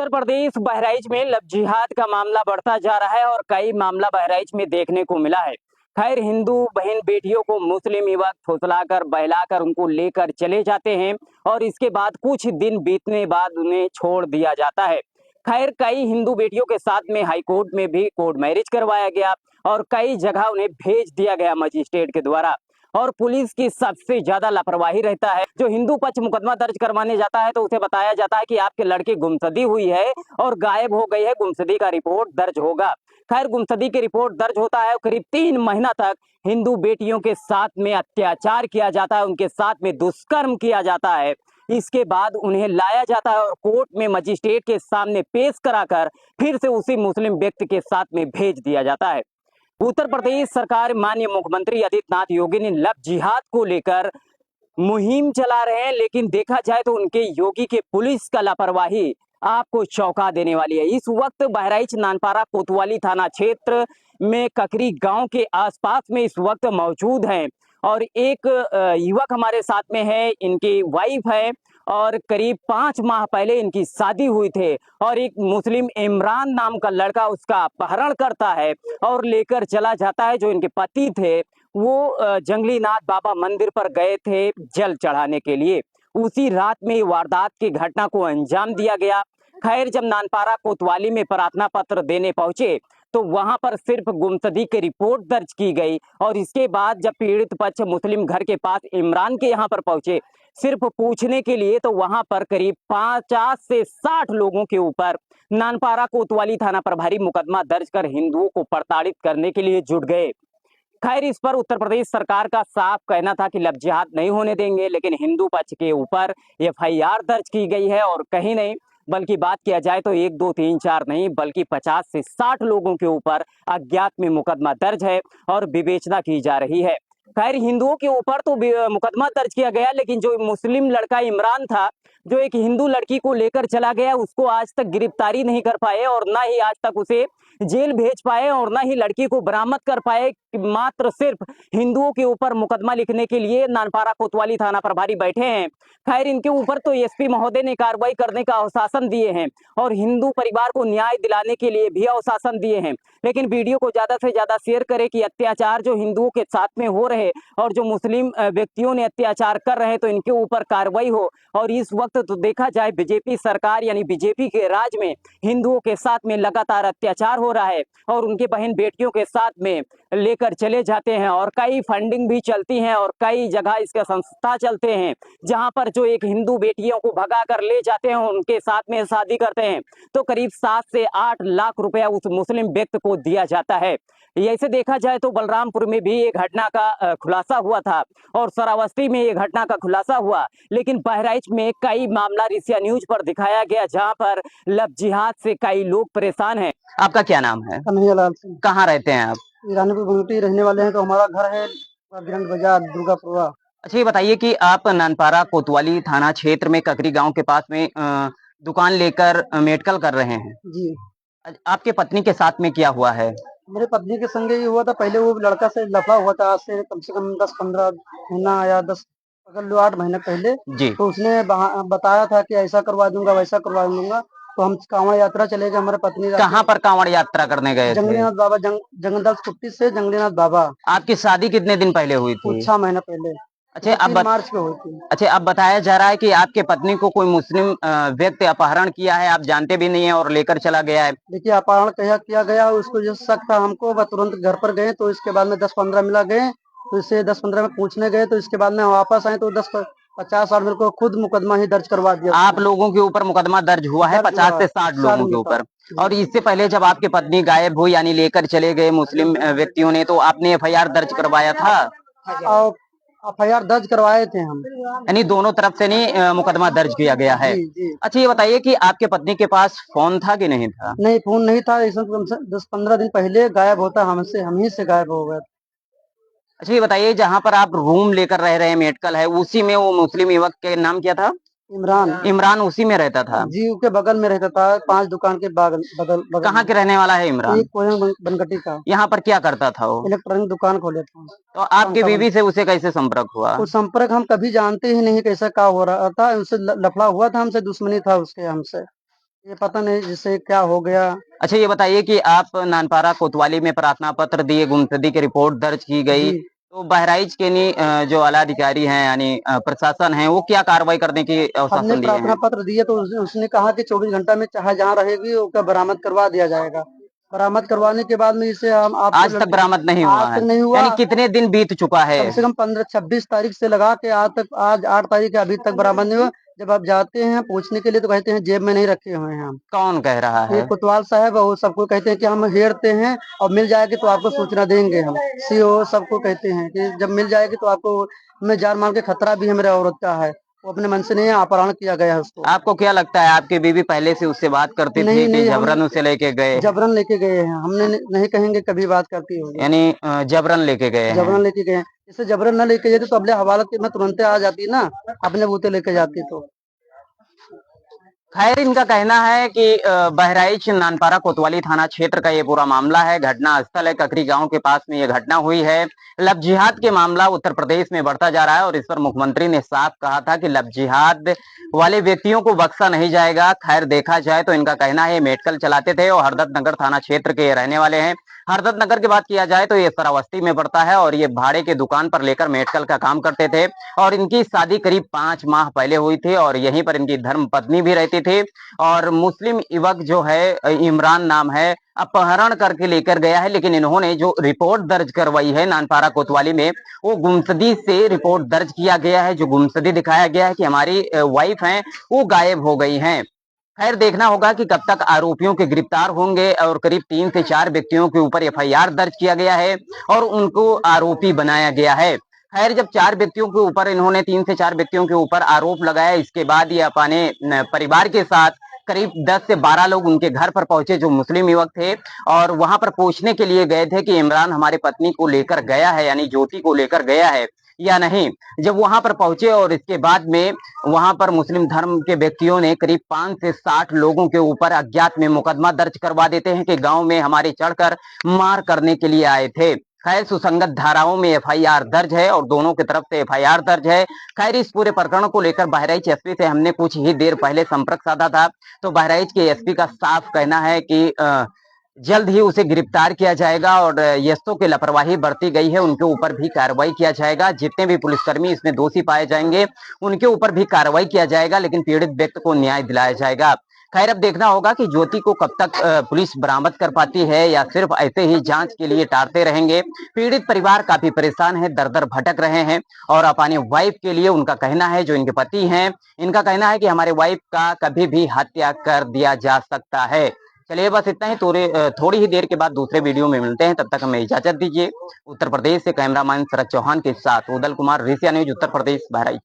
उत्तर प्रदेश बहराइच में लव जिहाद का मामला बढ़ता जा रहा है और कई मामला बहराइच में देखने को मिला है। खैर, हिंदू बहन बेटियों को मुस्लिम युवक फुसलाकर बहलाकर उनको लेकर चले जाते हैं और इसके बाद कुछ दिन बीतने बाद उन्हें छोड़ दिया जाता है। खैर, कई हिंदू बेटियों के साथ में हाई कोर्ट में भी कोर्ट मैरिज करवाया गया और कई जगह उन्हें भेज दिया गया मजिस्ट्रेट के द्वारा। और पुलिस की सबसे ज्यादा लापरवाही रहता है। जो हिंदू पक्ष मुकदमा दर्ज करवाने जाता है तो उसे बताया जाता है कि आपके लड़की गुमशुदी हुई है और गायब हो गई है, गुमशुदी का रिपोर्ट दर्ज होगा। खैर, गुमशुदी की रिपोर्ट दर्ज होता है, करीब 3 महीना तक हिंदू बेटियों के साथ में अत्याचार किया जाता है, उनके साथ में दुष्कर्म किया जाता है। इसके बाद उन्हें लाया जाता है और कोर्ट में मजिस्ट्रेट के सामने पेश कराकर फिर से उसी मुस्लिम व्यक्ति के साथ में भेज दिया जाता है। उत्तर प्रदेश सरकार माननीय मुख्यमंत्री आदित्यनाथ योगी ने लव जिहाद को लेकर मुहिम चला रहे हैं, लेकिन देखा जाए तो उनके योगी के पुलिस का लापरवाही आपको चौंका देने वाली है। इस वक्त बहराइच नानपारा कोतवाली थाना क्षेत्र में ककरी गांव के आसपास में इस वक्त मौजूद हैं और एक युवक हमारे साथ में है, इनकी वाइफ है और करीब 5 माह पहले इनकी शादी हुई थे और एक मुस्लिम इमरान नाम का लड़का उसका अपहरण करता है और लेकर चला जाता है। जो इनके पति थे वो जंगलीनाथ बाबा मंदिर पर गए थे जल चढ़ाने के लिए। उसी रात में वारदात की घटना को अंजाम दिया गया। खैर, जब नानपारा कोतवाली में प्रार्थना पत्र देने पहुंचे तो वहां पर सिर्फ गुमशुदी की रिपोर्ट दर्ज की गई और इसके बाद जब पीड़ित पक्ष मुस्लिम घर के पास इमरान के यहाँ पर पहुंचे सिर्फ पूछने के लिए तो वहां पर करीब 50 से 60 लोगों के ऊपर नानपारा कोतवाली थाना प्रभारी मुकदमा दर्ज कर हिंदुओं को प्रताड़ित करने के लिए जुट गए। खैर, इस पर उत्तर प्रदेश सरकार का साफ कहना था कि लव जिहाद नहीं होने देंगे, लेकिन हिंदू पक्ष के ऊपर एफआईआर दर्ज की गई है और कहीं नहीं बल्कि बात किया जाए तो 1 2 3 4 नहीं बल्कि 50 से 60 लोगों के ऊपर अज्ञात में मुकदमा दर्ज है और विवेचना की जा रही है। खैर, हिंदुओं के ऊपर तो मुकदमा दर्ज किया गया, लेकिन जो मुस्लिम लड़का इमरान था जो एक हिंदू लड़की को लेकर चला गया उसको आज तक गिरफ्तारी नहीं कर पाए और ना ही आज तक उसे जेल भेज पाए और ना ही लड़की को बरामद कर पाए। मात्र सिर्फ हिंदुओं के ऊपर मुकदमा लिखने के लिए नानपारा कोतवाली थाना प्रभारी बैठे हैं। खैर, इनके ऊपर तो एसपी महोदय ने कार्रवाई करने का आश्वासन दिए हैं और हिंदू परिवार को न्याय दिलाने के लिए भी आश्वासन दिए हैं, लेकिन वीडियो को ज्यादा से ज्यादा शेयर करें कि अत्याचार जो हिंदुओं के साथ में हो रहे और जो मुस्लिम व्यक्तियों ने अत्याचार कर रहे हैं तो इनके ऊपर कार्रवाई हो। और इस वक्त तो देखा जाए बीजेपी सरकार यानी बीजेपी के राज में हिंदुओं के साथ में लगातार अत्याचार हो रहा है और उनके बहन बेटियों के साथ में लेकर चले जाते हैं और कई फंडिंग भी चलती हैं और कई जगह इसके संस्था चलते हैं जहां पर जो एक हिंदू बेटियों को भगा कर ले जाते हैं उनके साथ में शादी करते हैं तो करीब 7 से 8 लाख रुपया उस मुस्लिम व्यक्ति को दिया जाता है। ऐसे देखा जाए तो बलरामपुर में भी एक घटना का खुलासा हुआ था और श्रावस्ती में एक घटना का खुलासा हुआ, लेकिन बहराइच में कई मामला रिसिया न्यूज पर दिखाया गया जहां पर लव जिहाद से कई लोग परेशान हैं। आपका क्या नाम है? कन्हैयालाल सिंह। कहाँ रहते हैं आप? ईरानीपुर बंगटी रहने वाले हैं। तो हमारा घर है ग्रैंड बाजार दुर्गापुरा। अच्छा, ये बताइए कि आप नानपारा कोतवाली थाना क्षेत्र में ककरी गांव के पास में दुकान लेकर मेडिकल कर रहे हैं जी। आपके पत्नी के साथ में क्या हुआ है? मेरे पत्नी के संग ये हुआ था, पहले वो लड़का से लफड़ा हुआ था, आज से कम 10-15 महीना या 10 अगर लो 8 महीने पहले जी। तो उसने बताया था कि ऐसा करवा दूंगा वैसा करवा दूंगा। तो हम कांवड़ यात्रा चले गए, हमारे पत्नी कहाँ पर कांवड़ यात्रा करने गए थे? जंगलीनाथ बाबा जंगलदास कुट्टी से जंगलीनाथ बाबा। आपकी शादी कितने दिन पहले हुई थी? 6 महीने पहले। अच्छा, अब मार्च में हुई थी। अच्छा, अब बताया जा रहा है कि आपके पत्नी को कोई मुस्लिम व्यक्ति अपहरण किया है, आप जानते भी नहीं है और लेकर चला गया है। देखिए, अपहरण किया गया, उसको जो शक था हमको, वह तुरंत घर पर गए तो इसके बाद में 10-15 मिला गए तो इससे 10-15 में पूछने गए तो इसके बाद में वापस आए तो 10-50 साल मेरे को खुद मुकदमा ही दर्ज करवा दिया। आप लोगों के ऊपर मुकदमा दर्ज हुआ है 50 से 60 लोगों के ऊपर। और इससे पहले जब आपकी पत्नी गायब हुई यानी लेकर चले गए मुस्लिम व्यक्तियों ने तो आपने एफआईआर दर्ज करवाया था? और एफआईआर दर्ज करवाए थे हम, यानी दोनों तरफ से नहीं मुकदमा दर्ज किया गया है। जी। अच्छा, ये बताइए कि आपके पत्नी के पास फोन था कि नहीं था? नहीं, फोन नहीं था। ऐसा 10-15 दिन पहले गायब होता, हमसे हम ही से गायब हो गए। अच्छा, ये बताइए जहाँ पर आप रूम लेकर रह रहे हैं मेडिकल है उसी में वो मुस्लिम युवक के नाम क्या था? इमरान उसी में रहता था? जी, उसके बगल में रहता था, 5 दुकान के बगल। कहाँ के रहने वाला है इमरान? बनगटी का। यहाँ पर क्या करता था वो? इलेक्ट्रॉनिक दुकान खोले था। तो आपकी बीवी से उसे कैसे संपर्क हुआ? वो संपर्क हम कभी जानते ही नहीं कैसा क्या हो रहा था, उससे लफड़ा हुआ था, हमसे दुश्मनी था उसके हमसे। ये पता नहीं जिससे क्या हो गया। अच्छा ये बताइए कि आप नानपारा कोतवाली में प्रार्थना पत्र दिए, गुमशुदगी की रिपोर्ट दर्ज की गई, जी, तो बहराइच के जो आला अधिकारी हैं यानी प्रशासन है, वो क्या कार्रवाई करने की हमने आश्वासन दिए प्रार्थना हैं? पत्र दिए तो उसने कहा कि 24 घंटा में चाहे जहाँ रहेगी उसका बरामद करवा दिया जाएगा। बरामद करवाने के बाद में इसे हम आपको आज तक बरामद नहीं हुआ आज है, तक नहीं हुआ। यानी कितने दिन बीत चुका है? कम से कम 15-26 तारीख से लगा के आज 8 तारीख है, अभी तक बरामद नहीं हुआ। जब आप जाते हैं पूछने के लिए तो कहते हैं जेब में नहीं रखे हुए हैं हम। कौन कह रहा ये है? कोतवाल साहब वो सबको कहते हैं कि हम हेरते हैं और मिल जाएगी तो आपको सूचना देंगे हम। सीओ सबको कहते हैं कि जब मिल जाएगी तो आपको। हमें जान माल के खतरा भी है, मेरे औरत का है, वो अपने मन से नहीं है, अपहरण किया गया है उसको। आपको क्या लगता है आपकी बीवी पहले से उससे बात करती थी नहीं कि नहीं, हम जबरन उसे लेके गए हैं? जबरन लेके गए हैं, हमने नहीं कहेंगे कभी बात करती होगी। यानी जबरन लेके गए हैं। जबरन लेके गए हैं। जैसे जबरन न लेके जाते तो अगले हवालत में तुरंत आ जाती ना, अपने बूते लेके जाती तो। खैर इनका कहना है कि बहराइच नानपारा कोतवाली थाना क्षेत्र का ये पूरा मामला है। घटना स्थल है ककरी गांव के पास में ये घटना हुई है। लव जिहाद के मामला उत्तर प्रदेश में बढ़ता जा रहा है और इस पर मुख्यमंत्री ने साफ कहा था कि लव जिहाद वाले व्यक्तियों को बख्शा नहीं जाएगा। खैर देखा जाए तो इनका कहना है मेडिकल चलाते थे और हरदत्त नगर थाना क्षेत्र के रहने वाले हैं। हरदत्त नगर की बात किया जाए तो ये श्रावस्ती में पड़ता है और ये भाड़े की दुकान पर लेकर मेडिकल का काम करते थे और इनकी शादी करीब 5 माह पहले हुई थी और यहीं पर इनकी धर्म पत्नी भी रहती थी और मुस्लिम युवक जो है इमरान नाम है अपहरण करके लेकर गया है, लेकिन इन्होंने जो रिपोर्ट दर्ज करवाई है नानपारा कोतवाली में वो गुमशुदगी से रिपोर्ट दर्ज किया गया है। जो गुमशुदगी दिखाया गया है कि हमारी वाइफ हैं वो गायब हो गई हैं। खैर देखना होगा कि कब तक आरोपियों के गिरफ्तार होंगे और करीब 3 से 4 व्यक्तियों के ऊपर एफआईआर दर्ज किया गया है और उनको आरोपी बनाया गया है। खैर जब 4 व्यक्तियों के ऊपर इन्होंने 3 से 4 व्यक्तियों के ऊपर आरोप लगाया, इसके बाद ये अपने परिवार के साथ करीब 10 से 12 लोग उनके घर पर पहुंचे जो मुस्लिम युवक थे और वहां पर पूछने के लिए गए थे कि इमरान हमारे पत्नी को लेकर गया है यानी ज्योति को लेकर गया है या नहीं। जब वहां पर पहुंचे और इसके बाद में वहां पर मुस्लिम धर्म के व्यक्तियों ने करीब 5 से 60 लोगों के ऊपर अज्ञात में मुकदमा दर्ज करवा देते हैं कि गांव में हमारे चढ़कर मार करने के लिए आए थे। खैर सुसंगत धाराओं में एफआईआर दर्ज है और दोनों की तरफ से एफआईआर दर्ज है। खैर इस पूरे प्रकरण को लेकर बहराइच एसपी से हमने कुछ ही देर पहले संपर्क साधा था तो बहराइच के एसपी का साफ कहना है कि जल्द ही उसे गिरफ्तार किया जाएगा और यशों की लापरवाही बरती गई है उनके ऊपर भी कार्रवाई किया जाएगा। जितने भी पुलिसकर्मी इसमें दोषी पाए जाएंगे उनके ऊपर भी कार्रवाई किया जाएगा, लेकिन पीड़ित व्यक्ति को न्याय दिलाया जाएगा। खैर अब देखना होगा कि ज्योति को कब तक पुलिस बरामद कर पाती है या सिर्फ ऐसे ही जांच के लिए टारते रहेंगे। पीड़ित परिवार काफी परेशान है, दर दर भटक रहे हैं और अपनी वाइफ के लिए उनका कहना है, जो इनके पति हैं इनका कहना है कि हमारे वाइफ का कभी भी हत्या कर दिया जा सकता है। चलिए बस इतना ही, थोड़ी ही देर के बाद दूसरे वीडियो में मिलते हैं, तब तक हमें इजाजत दीजिए। उत्तर प्रदेश से कैमरामैन शरद चौहान के साथ उदल कुमार, ऋषिया न्यूज, उत्तर प्रदेश, बहराइच।